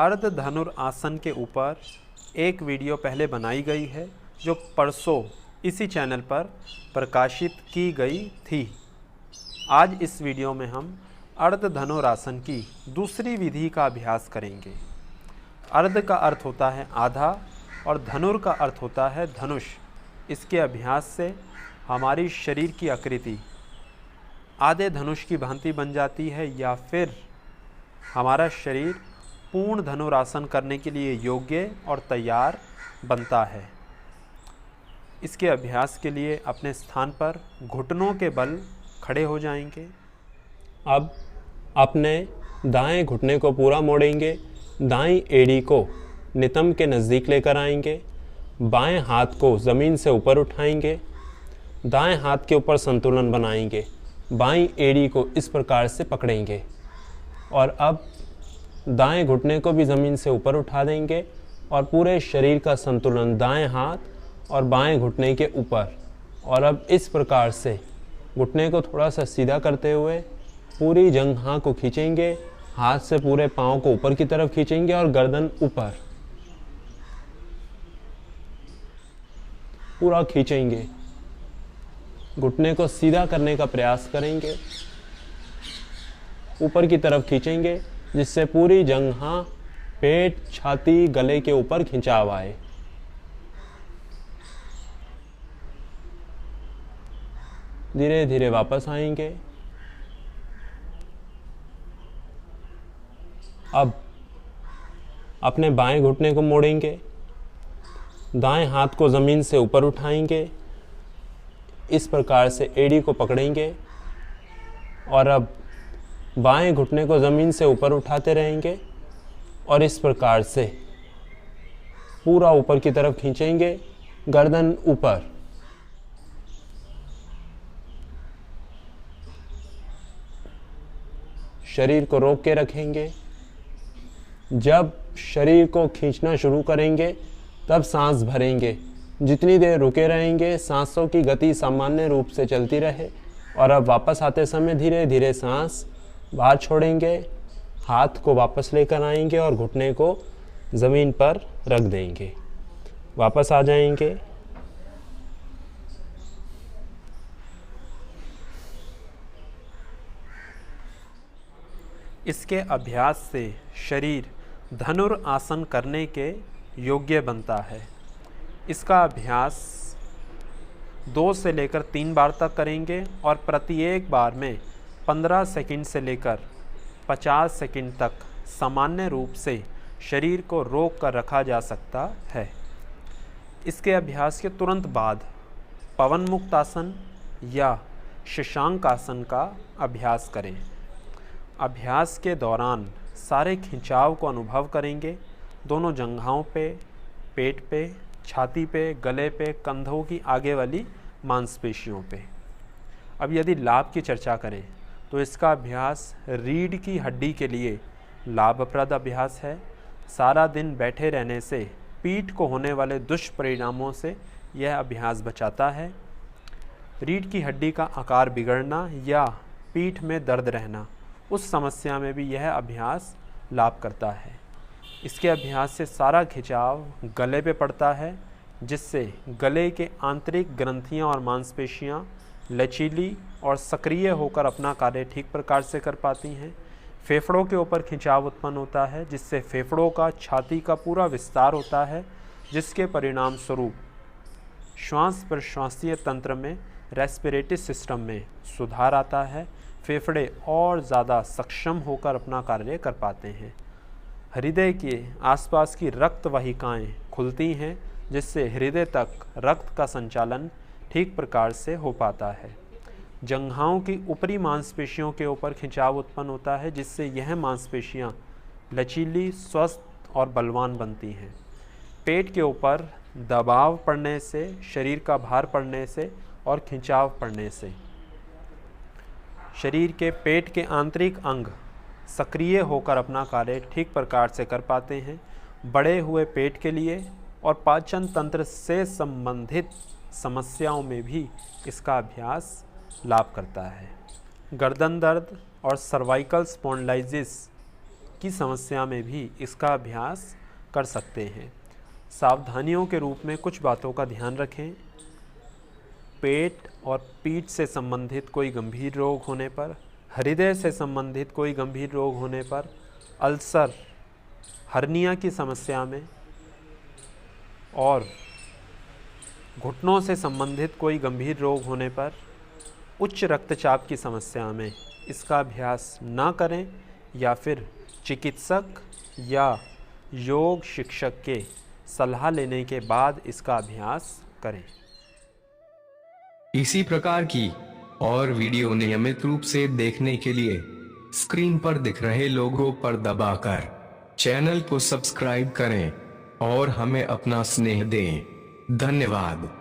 अर्ध धनुरासन के ऊपर एक वीडियो पहले बनाई गई है जो परसों इसी चैनल पर प्रकाशित की गई थी। आज इस वीडियो में हम अर्ध धनुरासन की दूसरी विधि का अभ्यास करेंगे। अर्ध का अर्थ होता है आधा और धनुर का अर्थ होता है धनुष। इसके अभ्यास से हमारी शरीर की आकृति आधे धनुष की भांति बन जाती है या फिर हमारा शरीर पूर्ण धनुरासन करने के लिए योग्य और तैयार बनता है। इसके अभ्यास के लिए अपने स्थान पर घुटनों के बल खड़े हो जाएंगे। अब अपने दाएं घुटने को पूरा मोड़ेंगे, दाईं एड़ी को नितंब के नज़दीक लेकर आएंगे, बाएं हाथ को ज़मीन से ऊपर उठाएंगे, दाएं हाथ के ऊपर संतुलन बनाएंगे, बाईं एड़ी को इस प्रकार से पकड़ेंगे और अब दाएं घुटने को भी ज़मीन से ऊपर उठा देंगे और पूरे शरीर का संतुलन दाएं हाथ और बाएं घुटने के ऊपर। और अब इस प्रकार से घुटने को थोड़ा सा सीधा करते हुए पूरी जंघा को खींचेंगे, हाथ से पूरे पाँव को ऊपर की तरफ खींचेंगे और गर्दन ऊपर पूरा खींचेंगे। घुटने को सीधा करने का प्रयास करेंगे, ऊपर की तरफ खींचेंगे जिससे पूरी जंघा, पेट, छाती, गले के ऊपर खिंचाव आए। धीरे धीरे वापस आएंगे। अब अपने बाएं घुटने को मोड़ेंगे, दाएं हाथ को ज़मीन से ऊपर उठाएंगे, इस प्रकार से एड़ी को पकड़ेंगे और अब बाएं घुटने को ज़मीन से ऊपर उठाते रहेंगे और इस प्रकार से पूरा ऊपर की तरफ खींचेंगे, गर्दन ऊपर। शरीर को रोक के रखेंगे। जब शरीर को खींचना शुरू करेंगे तब सांस भरेंगे। जितनी देर रुके रहेंगे सांसों की गति सामान्य रूप से चलती रहे और अब वापस आते समय धीरे धीरे सांस बाहर छोड़ेंगे, हाथ को वापस लेकर आएंगे और घुटने को ज़मीन पर रख देंगे। वापस आ जाएंगे। इसके अभ्यास से शरीर धनुर आसन करने के योग्य बनता है। इसका अभ्यास 2 से लेकर 3 बार तक करेंगे और प्रत्येक बार में 15 सेकंड से लेकर 50 सेकंड तक सामान्य रूप से शरीर को रोक कर रखा जा सकता है। इसके अभ्यास के तुरंत बाद पवन मुक्त आसन या शशांक आसन का अभ्यास करें। अभ्यास के दौरान सारे खिंचाव को अनुभव करेंगे, दोनों जंघाओं पे, पेट पे, छाती पे, गले पे, कंधों की आगे वाली मांसपेशियों पे। अब यदि लाभ की चर्चा करें तो इसका अभ्यास रीढ़ की हड्डी के लिए लाभप्रद अभ्यास है। सारा दिन बैठे रहने से पीठ को होने वाले दुष्परिणामों से यह अभ्यास बचाता है। रीढ़ की हड्डी का आकार बिगड़ना या पीठ में दर्द रहना, उस समस्या में भी यह अभ्यास लाभ करता है। इसके अभ्यास से सारा खिंचाव गले पे पड़ता है जिससे गले के आंतरिक ग्रंथियां और मांसपेशियां लचीली और सक्रिय होकर अपना कार्य ठीक प्रकार से कर पाती हैं। फेफड़ों के ऊपर खिंचाव उत्पन्न होता है जिससे फेफड़ों का, छाती का पूरा विस्तार होता है जिसके परिणाम स्वरूप श्वास प्रश्वासीय तंत्र में, रेस्पिरेटरी सिस्टम में सुधार आता है। फेफड़े और ज़्यादा सक्षम होकर अपना कार्य कर पाते हैं। हृदय के आसपास की रक्त वाहिकाएँ खुलती हैं जिससे हृदय तक रक्त का संचालन ठीक प्रकार से हो पाता है। जंघाओं की ऊपरी मांसपेशियों के ऊपर खिंचाव उत्पन्न होता है जिससे यह मांसपेशियां लचीली, स्वस्थ और बलवान बनती हैं। पेट के ऊपर दबाव पड़ने से, शरीर का भार पड़ने से और खिंचाव पड़ने से शरीर के पेट के आंतरिक अंग सक्रिय होकर अपना कार्य ठीक प्रकार से कर पाते हैं। बढ़े हुए पेट के लिए और पाचन तंत्र से संबंधित समस्याओं में भी इसका अभ्यास लाभ करता है। गर्दन दर्द और सर्वाइकल स्पॉन्डिलाइटिस की समस्या में भी इसका अभ्यास कर सकते हैं। सावधानियों के रूप में कुछ बातों का ध्यान रखें। पेट और पीठ से संबंधित कोई गंभीर रोग होने पर, हृदय से संबंधित कोई गंभीर रोग होने पर, अल्सर, हर्निया की समस्या में और घुटनों से संबंधित कोई गंभीर रोग होने पर, उच्च रक्तचाप की समस्या में इसका अभ्यास ना करें या फिर चिकित्सक या योग शिक्षक के सलाह लेने के बाद इसका अभ्यास करें। इसी प्रकार की और वीडियो नियमित रूप से देखने के लिए स्क्रीन पर दिख रहे लोगों पर दबाकर चैनल को सब्सक्राइब करें और हमें अपना स्नेह दें। धन्यवाद।